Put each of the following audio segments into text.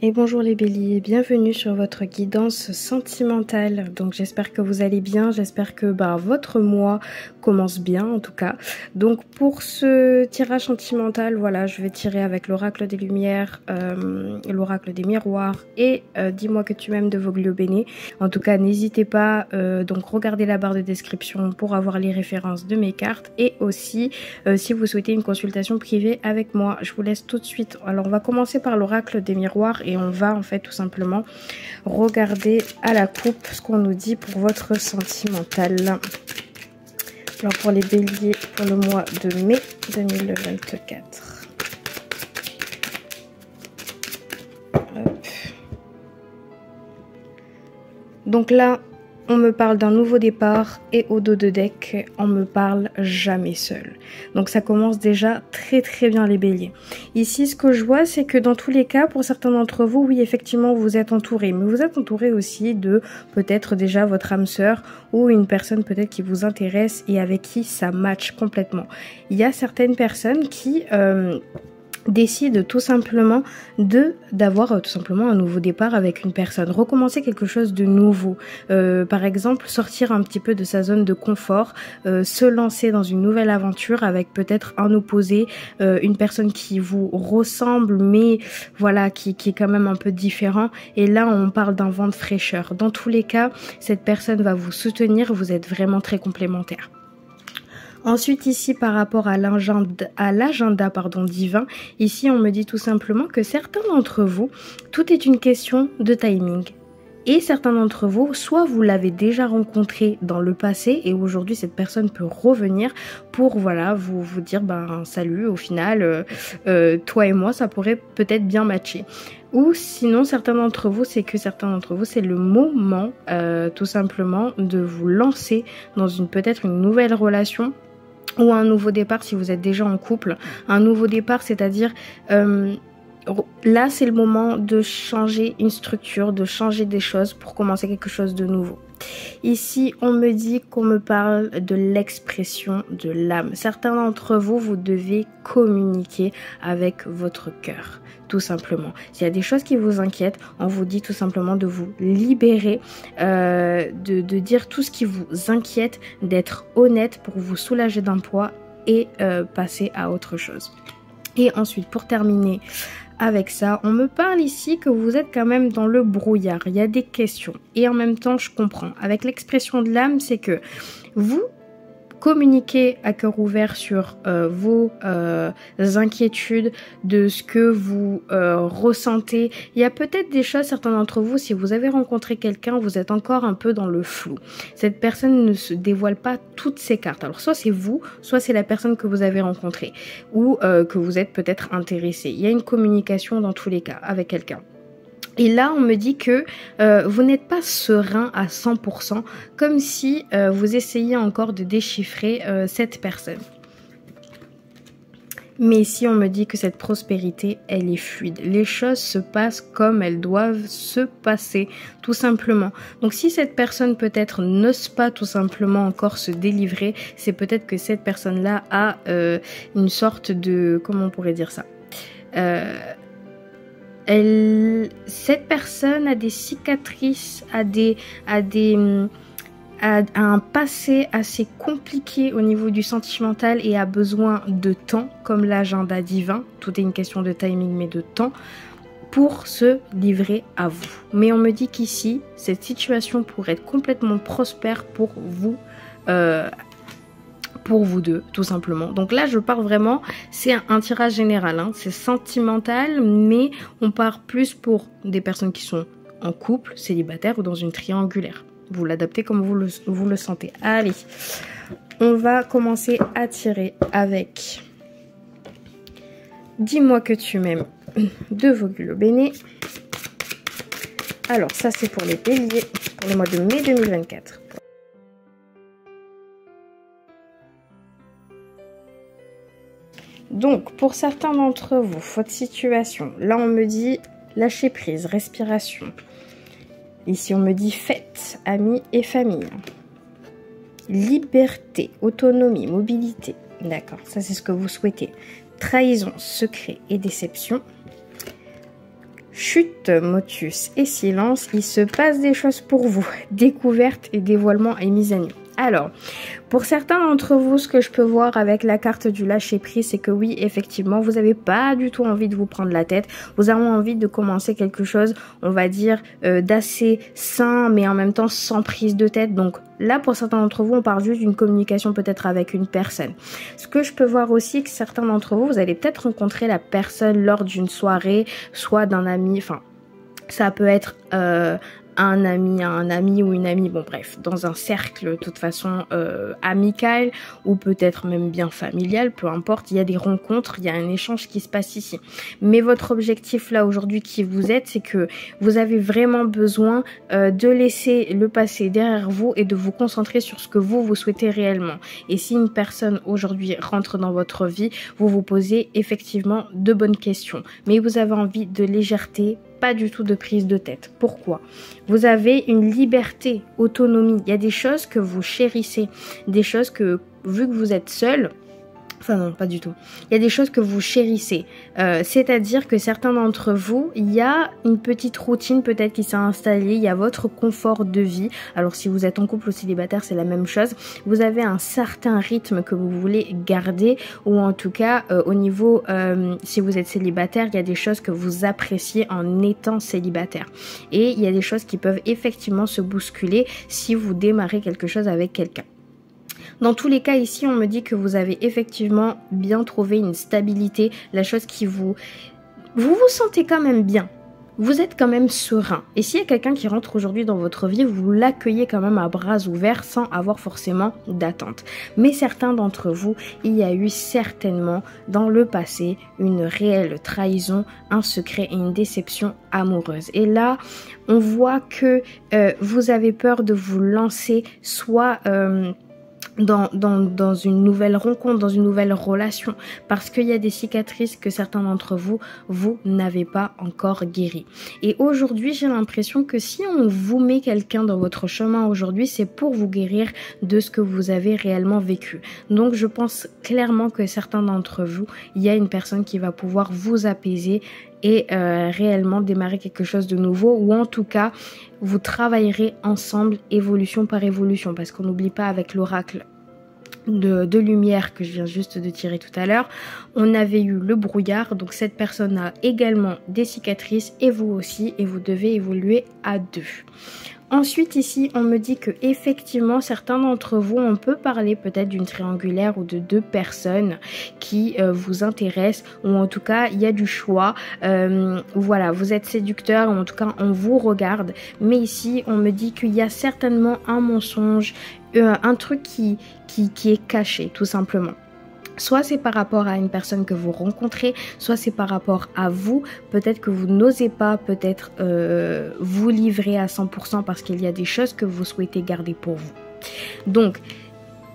Et bonjour les béliers, bienvenue sur votre guidance sentimentale. Donc j'espère que vous allez bien, j'espère que votre mois commence bien en tout cas. Donc pour ce tirage sentimental, voilà, je vais tirer avec l'oracle des lumières, l'oracle des miroirs et dis-moi que tu m'aimes de Voglio Bene. En tout cas n'hésitez pas, donc regardez la barre de description pour avoir les références de mes cartes et aussi si vous souhaitez une consultation privée avec moi. Je vous laisse tout de suite. Alors on va commencer par l'oracle des miroirs. Et on va en fait tout simplement regarder à la coupe ce qu'on nous dit pour votre sentimental. Alors pour les béliers, pour le mois de mai 2024. Hop. Donc là, on me parle d'un nouveau départ et au dos de deck, on me parle jamais seul. Donc ça commence déjà très bien les béliers. Ici, ce que je vois, c'est que dans tous les cas, pour certains d'entre vous, oui, effectivement, vous êtes entouré. Mais vous êtes entouré aussi de peut-être déjà votre âme sœur ou une personne peut-être qui vous intéresse et avec qui ça match complètement. Il y a certaines personnes qui... décide tout simplement d'avoir tout simplement un nouveau départ avec une personne, recommencer quelque chose de nouveau, par exemple sortir un petit peu de sa zone de confort, se lancer dans une nouvelle aventure avec peut-être un opposé, une personne qui vous ressemble mais voilà qui est quand même un peu différent, et là on parle d'un vent de fraîcheur. Dans tous les cas, cette personne va vous soutenir, vous êtes vraiment très complémentaires. Ensuite ici par rapport à l'agenda divin, ici on me dit tout simplement que certains d'entre vous, tout est une question de timing. Et certains d'entre vous, soit vous l'avez déjà rencontré dans le passé et aujourd'hui cette personne peut revenir pour voilà vous dire salut, au final toi et moi ça pourrait peut-être bien matcher. Ou sinon certains d'entre vous, c'est le moment tout simplement de vous lancer dans peut-être une nouvelle relation. Ou un nouveau départ si vous êtes déjà en couple. Un nouveau départ, c'est-à-dire là c'est le moment de changer une structure, de changer des choses pour commencer quelque chose de nouveau. Ici, on me dit qu'on me parle de l'expression de l'âme. Certains d'entre vous, vous devez communiquer avec votre cœur, tout simplement. S'il y a des choses qui vous inquiètent, on vous dit tout simplement de vous libérer, de dire tout ce qui vous inquiète, d'être honnête pour vous soulager d'un poids et passer à autre chose. Et ensuite, pour terminer avec ça, on me parle ici que vous êtes quand même dans le brouillard. Il y a des questions. Et en même temps, je comprends. Avec l'expression de l'âme, c'est que vous communiquez à cœur ouvert sur vos inquiétudes, de ce que vous ressentez. Il y a peut-être des choses, certains d'entre vous, si vous avez rencontré quelqu'un, vous êtes encore un peu dans le flou. Cette personne ne se dévoile pas toutes ses cartes. Alors soit c'est vous, soit c'est la personne que vous avez rencontrée ou que vous êtes peut-être intéressé. Il y a une communication dans tous les cas avec quelqu'un. Et là, on me dit que vous n'êtes pas serein à 100%, comme si vous essayiez encore de déchiffrer cette personne. Mais ici, on me dit que cette prospérité, elle est fluide. Les choses se passent comme elles doivent se passer, tout simplement. Donc si cette personne peut-être n'ose pas tout simplement encore se délivrer, c'est peut-être que cette personne-là a une sorte de... Comment on pourrait dire ça cette personne a des cicatrices, a un passé assez compliqué au niveau du sentimental et a besoin de temps, comme l'agenda divin. Tout est une question de timing, mais de temps pour se livrer à vous. Mais on me dit qu'ici, cette situation pourrait être complètement prospère pour vous deux, tout simplement. Donc là, je pars vraiment, c'est un tirage général, hein, c'est sentimental, mais on part plus pour des personnes qui sont en couple, célibataire ou dans une triangulaire. Vous l'adaptez comme vous le sentez. Allez, on va commencer à tirer avec Dis-moi que tu m'aimes de Voglio Bene. Alors ça c'est pour les béliers, pour le mois de mai 2024. Donc, pour certains d'entre vous, votre situation, là on me dit lâcher prise, respiration. Ici on me dit fête, amis et famille. Liberté, autonomie, mobilité. D'accord, ça c'est ce que vous souhaitez. Trahison, secret et déception. Chute, motus et silence, il se passe des choses pour vous. Découverte et dévoilement et mise à nu. Alors, pour certains d'entre vous, ce que je peux voir avec la carte du lâcher prise, c'est que oui, effectivement, vous n'avez pas du tout envie de vous prendre la tête. Vous avez envie de commencer quelque chose, on va dire, d'assez sain, mais en même temps sans prise de tête. Donc là, pour certains d'entre vous, on parle juste d'une communication peut-être avec une personne. Ce que je peux voir aussi, que certains d'entre vous, vous allez peut-être rencontrer la personne lors d'une soirée, soit d'un ami, enfin, ça peut être un ami ou une amie, bon bref, dans un cercle de toute façon amical ou peut-être même bien familial, peu importe, il y a des rencontres, il y a un échange qui se passe ici. Mais votre objectif là aujourd'hui qui vous êtes, c'est que vous avez vraiment besoin de laisser le passé derrière vous et de vous concentrer sur ce que vous souhaitez réellement. Et si une personne aujourd'hui rentre dans votre vie, vous vous posez effectivement de bonnes questions, mais vous avez envie de légèreté, pas du tout de prise de tête. Pourquoi? Vous avez une liberté, autonomie. Il y a des choses que vous chérissez, des choses que, vu que vous êtes seul, enfin non, pas du tout. Il y a des choses que vous chérissez. C'est-à-dire que certains d'entre vous, il y a une petite routine peut-être qui s'est installée, il y a votre confort de vie. Alors si vous êtes en couple ou célibataire, c'est la même chose. Vous avez un certain rythme que vous voulez garder, ou en tout cas au niveau, si vous êtes célibataire, il y a des choses que vous appréciez en étant célibataire. Et il y a des choses qui peuvent effectivement se bousculer si vous démarrez quelque chose avec quelqu'un. Dans tous les cas, ici, on me dit que vous avez effectivement bien trouvé une stabilité, la chose qui vous sentez quand même bien. Vous êtes quand même serein. Et s'il y a quelqu'un qui rentre aujourd'hui dans votre vie, vous l'accueillez quand même à bras ouverts sans avoir forcément d'attente. Mais certains d'entre vous, il y a eu certainement dans le passé une réelle trahison, un secret et une déception amoureuse. Et là, on voit que vous avez peur de vous lancer soit dans une nouvelle rencontre, dans une nouvelle relation, parce qu'il y a des cicatrices que certains d'entre vous n'avez pas encore guéries. Et aujourd'hui, j'ai l'impression que si on vous met quelqu'un dans votre chemin aujourd'hui, c'est pour vous guérir de ce que vous avez réellement vécu. Donc, je pense clairement que certains d'entre vous, il y a une personne qui va pouvoir vous apaiser et réellement démarrer quelque chose de nouveau, ou en tout cas vous travaillerez ensemble évolution par évolution, parce qu'on n'oublie pas avec l'oracle de lumière que je viens juste de tirer tout à l'heure, on avait eu le brouillard, donc cette personne a également des cicatrices et vous aussi, et vous devez évoluer à deux. Ensuite ici, on me dit que effectivement certains d'entre vous, on peut parler peut-être d'une triangulaire ou de deux personnes qui vous intéressent, ou en tout cas il y a du choix. Voilà, vous êtes séducteur, ou en tout cas on vous regarde. Mais ici, on me dit qu'il y a certainement un mensonge, un truc qui est caché tout simplement. Soit c'est par rapport à une personne que vous rencontrez, soit c'est par rapport à vous. Peut-être que vous n'osez pas peut-être vous livrer à 100% parce qu'il y a des choses que vous souhaitez garder pour vous. Donc,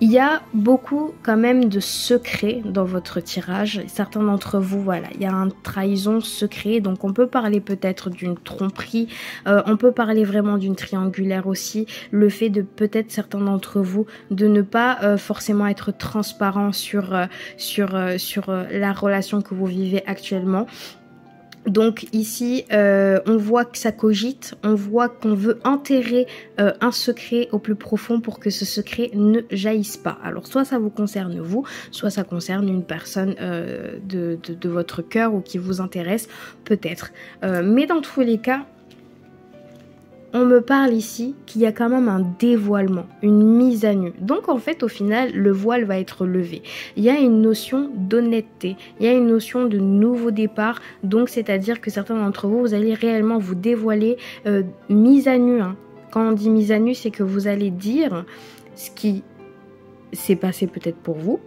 il y a beaucoup quand même de secrets dans votre tirage. Certains d'entre vous, voilà, il y a une trahison secret. Donc on peut parler peut-être d'une tromperie. On peut parler vraiment d'une triangulaire aussi. Le fait de peut-être certains d'entre vous de ne pas forcément être transparent sur la relation que vous vivez actuellement. Donc ici, on voit que ça cogite, on voit qu'on veut enterrer un secret au plus profond pour que ce secret ne jaillisse pas. Alors soit ça vous concerne vous, soit ça concerne une personne de votre cœur ou qui vous intéresse peut-être. Mais dans tous les cas, on me parle ici qu'il y a quand même un dévoilement, une mise à nu. Donc en fait, au final, le voile va être levé. Il y a une notion d'honnêteté, il y a une notion de nouveau départ. Donc c'est-à-dire que certains d'entre vous, vous allez réellement vous dévoiler mise à nu. Hein. Quand on dit mise à nu, c'est que vous allez dire ce qui s'est passé peut-être pour vous.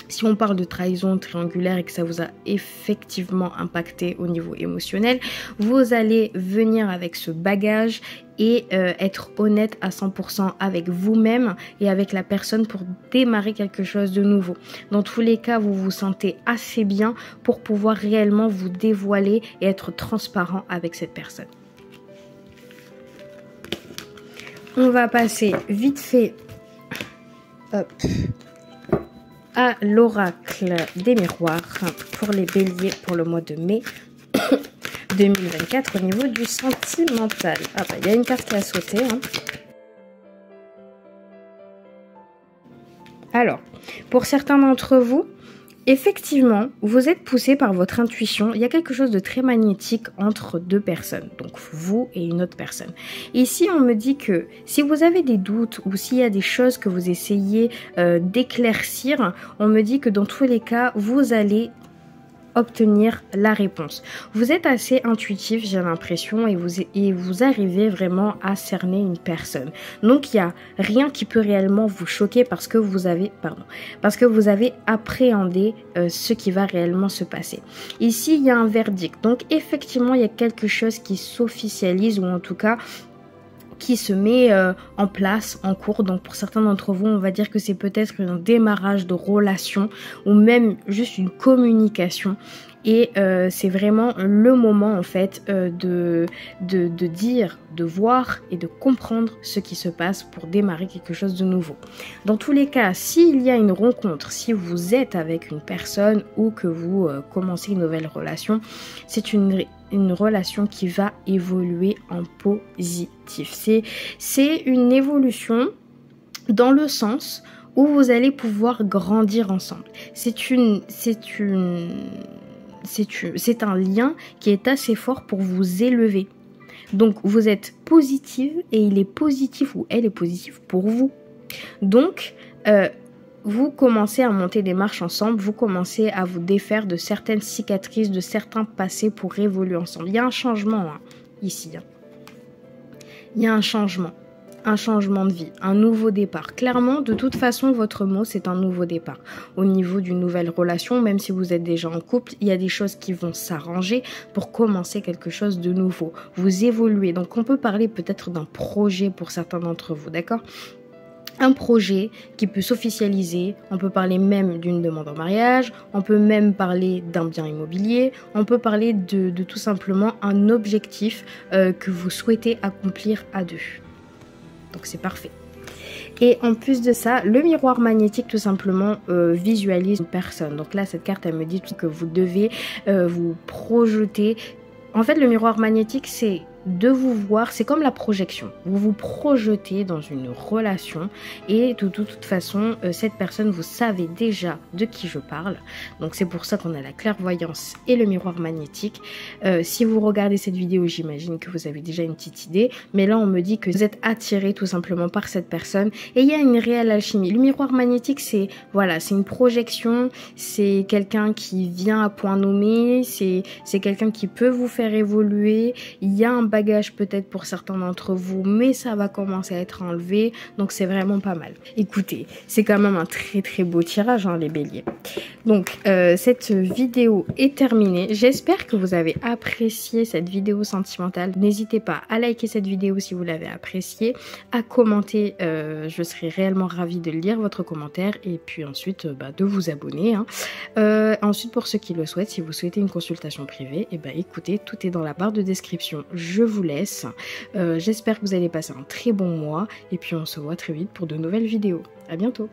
Si on parle de trahison triangulaire et que ça vous a effectivement impacté au niveau émotionnel, vous allez venir avec ce bagage et être honnête à 100% avec vous-même et avec la personne pour démarrer quelque chose de nouveau. Dans tous les cas, vous vous sentez assez bien pour pouvoir réellement vous dévoiler et être transparent avec cette personne. On va passer vite fait à l'oracle des miroirs pour les béliers pour le mois de mai. 2024 au niveau du sentimental. Ah bah, il y a une carte qui a sauté. Hein. Alors, pour certains d'entre vous, effectivement, vous êtes poussé par votre intuition. Il y a quelque chose de très magnétique entre deux personnes, donc vous et une autre personne. Ici, on me dit que si vous avez des doutes ou s'il y a des choses que vous essayez d'éclaircir, on me dit que dans tous les cas, vous allez obtenir la réponse. Vous êtes assez intuitif, j'ai l'impression, et vous arrivez vraiment à cerner une personne. Donc il n'y a rien qui peut réellement vous choquer parce que vous avez appréhendé ce qui va réellement se passer. Ici, il y a un verdict. Donc effectivement, il y a quelque chose qui s'officialise, ou en tout cas qui se met en place, en cours. Donc pour certains d'entre vous, on va dire que c'est peut-être un démarrage de relation ou même juste une communication. Et c'est vraiment le moment en fait de dire, de voir et de comprendre ce qui se passe pour démarrer quelque chose de nouveau. Dans tous les cas, s'il y a une rencontre, si vous êtes avec une personne ou que vous commencez une nouvelle relation, c'est une relation qui va évoluer en positif. C'est une évolution dans le sens où vous allez pouvoir grandir ensemble. C'est un lien qui est assez fort pour vous élever. Donc vous êtes positive et il est positif ou elle est positive pour vous. Donc vous commencez à monter des marches ensemble, vous commencez à vous défaire de certaines cicatrices, de certains passés pour évoluer ensemble. Il y a un changement hein, ici. Hein. Il y a un changement de vie, un nouveau départ. Clairement, de toute façon, votre mot, c'est un nouveau départ. Au niveau d'une nouvelle relation, même si vous êtes déjà en couple, il y a des choses qui vont s'arranger pour commencer quelque chose de nouveau. Vous évoluez. Donc, on peut parler peut-être d'un projet pour certains d'entre vous, d'accord ? Un projet qui peut s'officialiser, on peut parler même d'une demande en mariage, on peut même parler d'un bien immobilier, on peut parler de tout simplement un objectif que vous souhaitez accomplir à deux. Donc c'est parfait. Et en plus de ça, le miroir magnétique tout simplement visualise une personne. Donc là, cette carte, elle me dit que vous devez vous projeter. En fait, le miroir magnétique, c'est de vous voir, c'est comme la projection. Vous vous projetez dans une relation et de toute façon, cette personne, vous savez déjà de qui je parle. Donc c'est pour ça qu'on a la clairvoyance et le miroir magnétique. Si vous regardez cette vidéo, j'imagine que vous avez déjà une petite idée. Mais là, on me dit que vous êtes attiré tout simplement par cette personne et il y a une réelle alchimie. Le miroir magnétique, c'est voilà, c'est une projection, c'est quelqu'un qui vient à point nommé, c'est quelqu'un qui peut vous faire évoluer. Il y a un bagage peut-être pour certains d'entre vous, mais ça va commencer à être enlevé, donc c'est vraiment pas mal. Écoutez, c'est quand même un très très beau tirage hein, les béliers. Donc cette vidéo est terminée, j'espère que vous avez apprécié cette vidéo sentimentale. N'hésitez pas à liker cette vidéo si vous l'avez appréciée, à commenter, je serai réellement ravie de lire votre commentaire et puis ensuite de vous abonner. Hein. Ensuite pour ceux qui le souhaitent, si vous souhaitez une consultation privée, écoutez, tout est dans la barre de description. Je vous laisse. J'espère que vous allez passer un très bon mois et puis on se voit très vite pour de nouvelles vidéos. À bientôt.